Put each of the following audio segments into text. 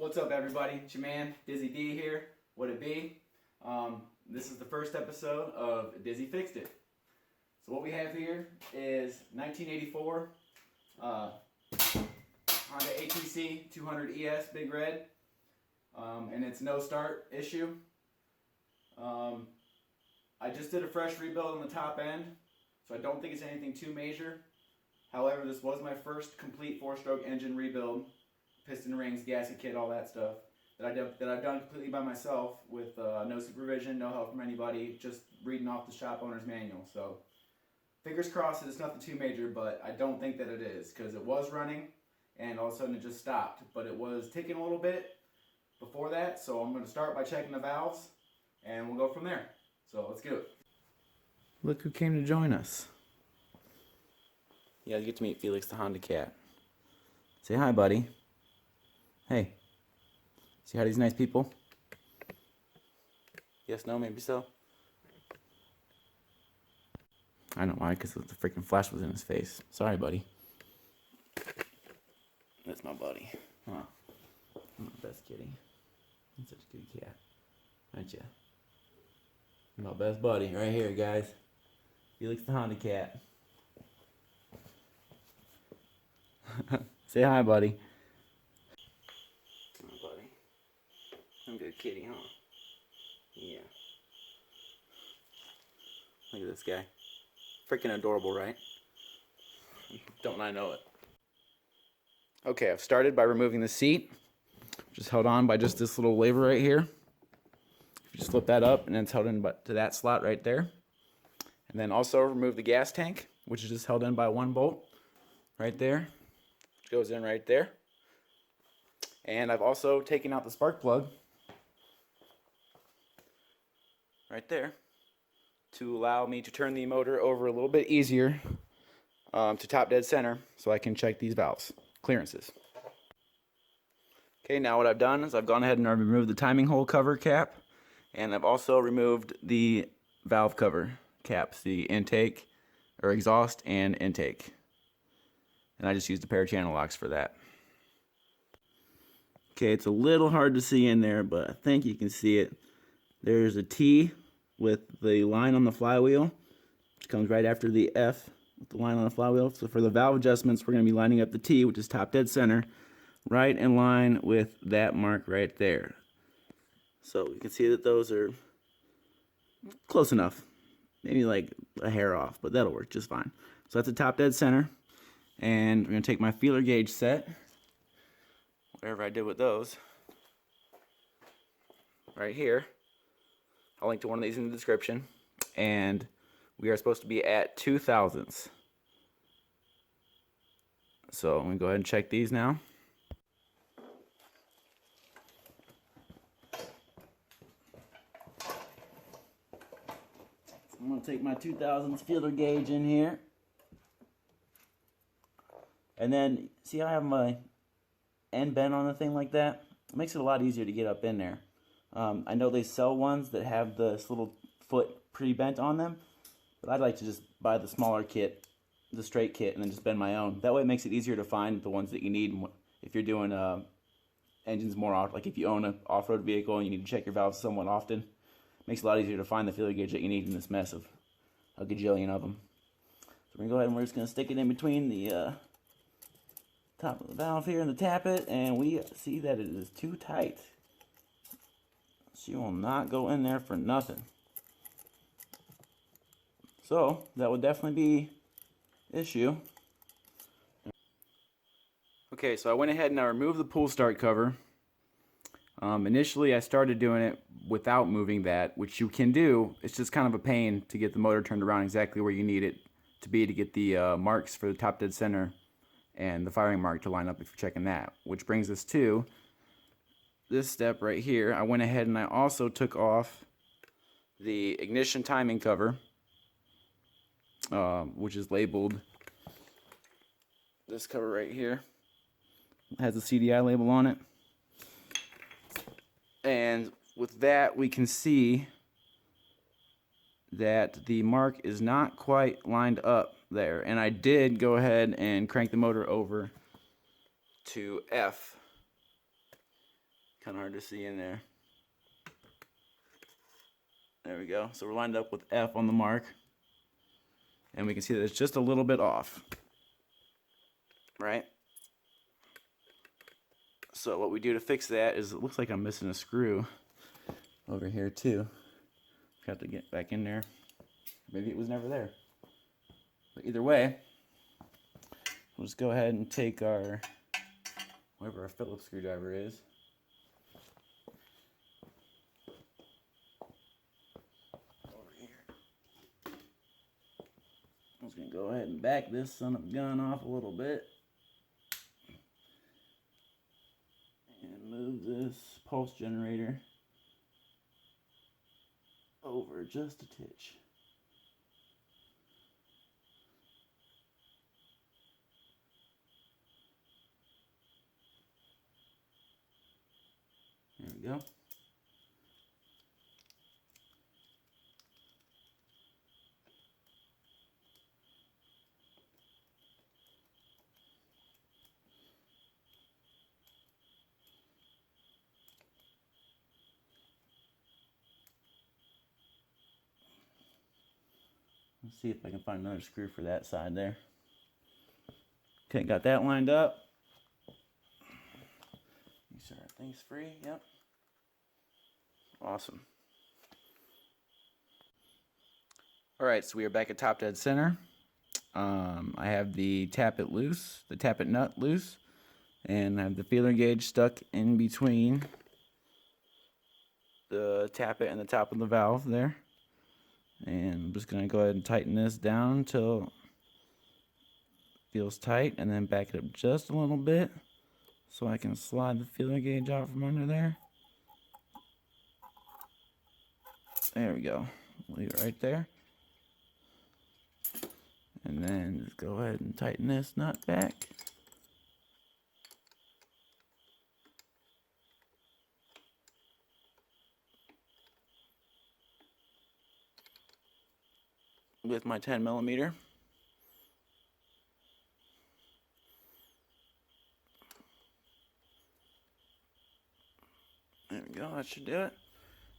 What's up, everybody? It's your man, Dizzy D here. What it be? This is the first episode of Dizzy Fixed It. So what we have here is 1984 Honda ATC 200 ES Big Red, and it's no start issue. I just did a fresh rebuild on the top end, so I don't think it's anything too major. However, this was my first complete 4-stroke engine rebuild. Piston rings, gasket kit, all that stuff that I've done completely by myself with no supervision, no help from anybody, just reading off the shop owner's manual. So fingers crossed that it's nothing too major, but I don't think that it is, because it was running and all of a sudden it just stopped. But it was ticking a little bit before that, so I'm going to start by checking the valves and we'll go from there. So let's do it. Look who came to join us. Yeah, you get to meet Felix the Honda cat. Say hi, buddy. Hey, see how these nice people? Yes, no, maybe so. I know why, because the freaking flash was in his face. Sorry, buddy. That's my buddy. Huh. I'm the best kitty. You're such a good cat, aren't you? My best buddy, right here, guys. Felix the Honda cat. Say hi, buddy. I'm a good kitty, huh? Yeah. Look at this guy. Freaking adorable, right? Don't I know it? Okay, I've started by removing the seat, which is held on by just this little lever right here. You just flip that up, and then it's held in to that slot right there. And then also remove the gas tank, which is just held in by one bolt right there, which goes in right there. And I've also taken out the spark plug right there to allow me to turn the motor over a little bit easier to top dead center so I can check these valves clearances. Okay, now what I've done is I've gone ahead and I've removed the timing hole cover cap, and I've also removed the valve cover caps, the intake or exhaust and intake, and I just used a pair of channel locks for that. Okay, it's a little hard to see in there, but I think you can see it. There's a T with the line on the flywheel, which comes right after the F with the line on the flywheel. So for the valve adjustments, we're going to be lining up the T, which is top dead center, right in line with that mark right there. So you can see that those are close enough. Maybe like a hair off, but that'll work just fine. So that's the top dead center. And we're going to take my feeler gauge set, whatever I did with those, right here. I'll link to one of these in the description. And we are supposed to be at 2 thousandths. So I'm going to go ahead and check these now. So I'm going to take my 2 thousandths feeler gauge in here. And then, see how I have my end bent on the thing like that? It makes it a lot easier to get up in there. I know they sell ones that have this little foot pre-bent on them, but I'd like to just buy the smaller kit, the straight kit, and then just bend my own. That way it makes it easier to find the ones that you need if you're doing engines more often. Like if you own an off-road vehicle and you need to check your valves somewhat often, it makes it a lot easier to find the feeler gauge that you need in this mess of a gajillion of them. So we're going to go ahead and we're just going to stick it in between the top of the valve here and the tappet, and we see that it is too tight. She will not go in there for nothing. So that would definitely be issue. Okay, so I went ahead and I removed the pull start cover. Initially I started doing it without moving that, which you can do. It's just kind of a pain to get the motor turned around exactly where you need it to be to get the marks for the top dead center and the firing mark to line up if you're checking that. Which brings us to this step right here. I went ahead and I also took off the ignition timing cover, which is labeled, this cover right here, it has a CDI label on it. And with that we can see that the mark is not quite lined up there, and I did go ahead and crank the motor over to F Kind of hard to see in there. There we go. So we're lined up with F on the mark. And we can see that it's just a little bit off. Right? So what we do to fix that is, it looks like I'm missing a screw over here too. Got to get back in there. Maybe it was never there. But either way, we'll just go ahead and take our, whatever our Phillips screwdriver is. Over here. I'm just going to go ahead and back this son of a gun off a little bit. And move this pulse generator over just a titch. There we go. Let's see if I can find another screw for that side there. Okay, got that lined up. Make sure everything's free. Yep. Awesome. Alright, so we are back at top dead center. I have the tappet nut loose, and I have the feeler gauge stuck in between the tappet and the top of the valve there. And I'm just going to go ahead and tighten this down until it feels tight, and then back it up just a little bit so I can slide the feeler gauge out from under there. There we go. Leave it right there. And then just go ahead and tighten this nut back. With my 10mm. There we go, that should do it.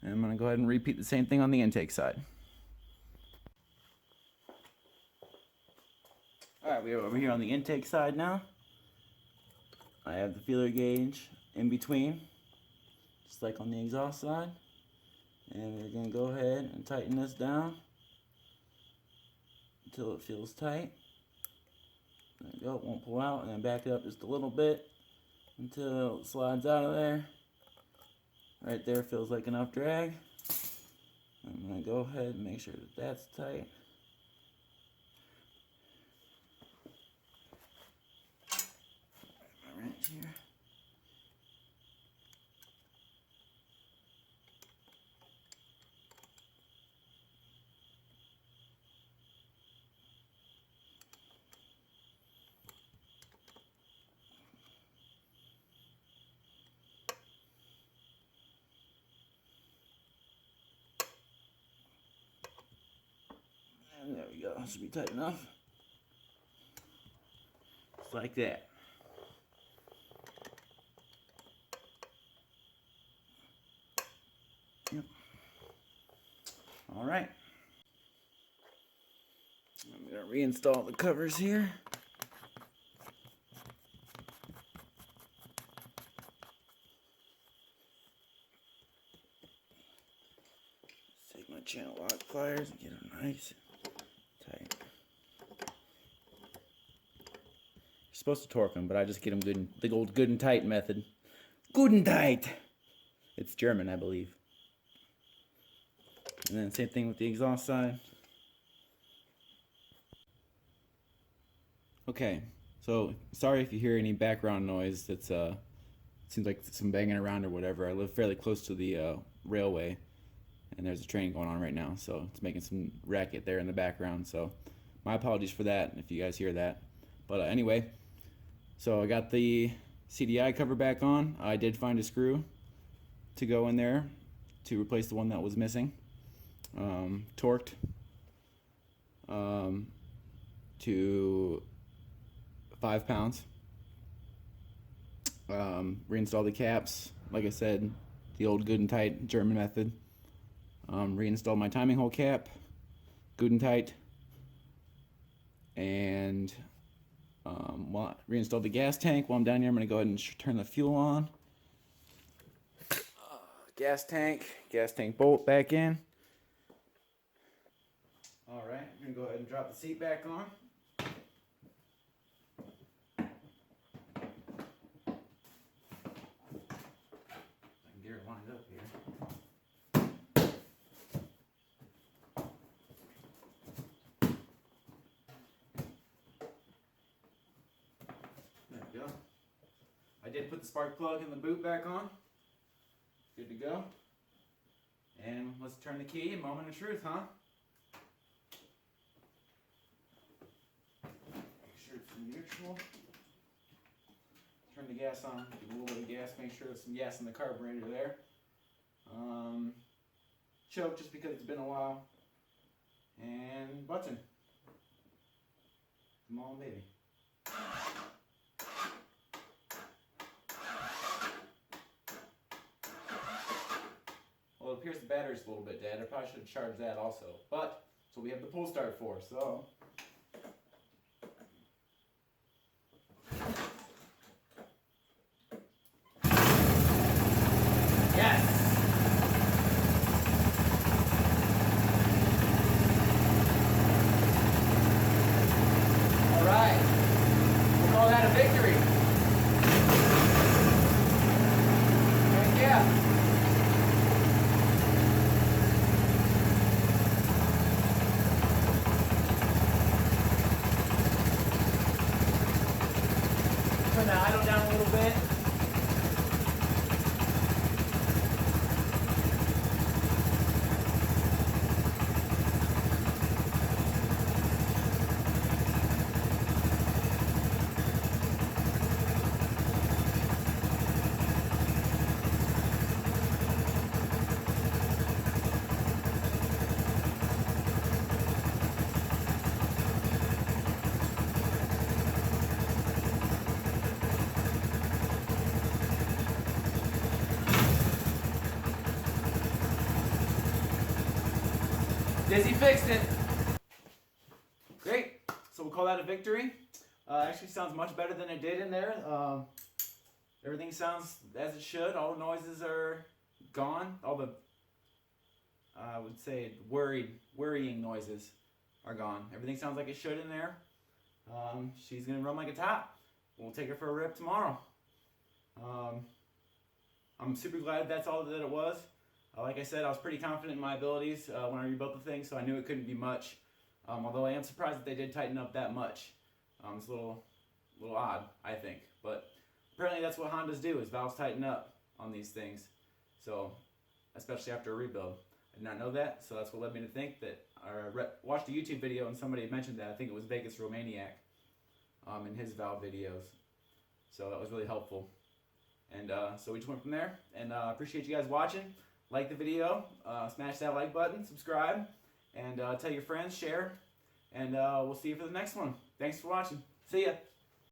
And I'm going to go ahead and repeat the same thing on the intake side. Alright, we are over here on the intake side now. I have the feeler gauge in between, just like on the exhaust side. And we're going to go ahead and tighten this down until it feels tight. There we go, it won't pull out, and then back it up just a little bit until it slides out of there. Right there feels like enough drag. I'm going to go ahead and make sure that that's tight. My wrench here. And there we go, that should be tight enough. Just like that. Yep. Alright. I'm going to reinstall the covers here. Take my channel lock pliers and get them nice tight. You're supposed to torque them, but I just get them good and, the old good and tight method. Good and tight! It's German, I believe. And then same thing with the exhaust side. Okay, so sorry if you hear any background noise. It's seems like some banging around or whatever. I live fairly close to the railway, and there's a train going on right now, so it's making some racket there in the background. So my apologies for that if you guys hear that. But anyway, so I got the CDI cover back on. I did find a screw to go in there to replace the one that was missing. Torqued to 5 pounds. Reinstalled the caps, like I said, the old good and tight German method. Reinstalled my timing hole cap, good and tight, and reinstalled the gas tank. While I'm down here, I'm going to go ahead and turn the fuel on. Gas tank bolt back in. Alright, I'm going to go ahead and drop the seat back on. I can get her lined up here. There we go. I did put the spark plug in the boot back on. Good to go. And let's turn the key. Moment of truth, huh? Make sure it's in neutral. Turn the gas on. Give a little bit of gas. Make sure there's some gas in the carburetor there. Choke just because it's been a while. And button. Come on, baby. Well, it appears the battery's a little bit dead. I probably should have charged that also. But, that's what we have the pull start for, so. Yes! Alright. We'll call that a victory. Heck yeah. Turn the idle down a little bit. Dizzy fixed it. Great. So we'll call that a victory. Actually sounds much better than it did in there. Everything sounds as it should. All the noises are gone. All the, I would say, worrying noises are gone. Everything sounds like it should in there. She's going to run like a top. We'll take her for a rip tomorrow. I'm super glad that's all that it was. Like I said, I was pretty confident in my abilities when I rebuilt the thing, so I knew it couldn't be much. Although I am surprised that they did tighten up that much. It's a little odd, I think. But apparently that's what Hondas do, is valves tighten up on these things. So, especially after a rebuild. I did not know that, so that's what led me to think that. I watched a YouTube video and somebody had mentioned that. I think it was Vegas Romaniac in his valve videos. So that was really helpful. And so we just went from there. And I appreciate you guys watching. Like the video, smash that like button, subscribe, and tell your friends, share, and we'll see you for the next one. Thanks for watching. See ya.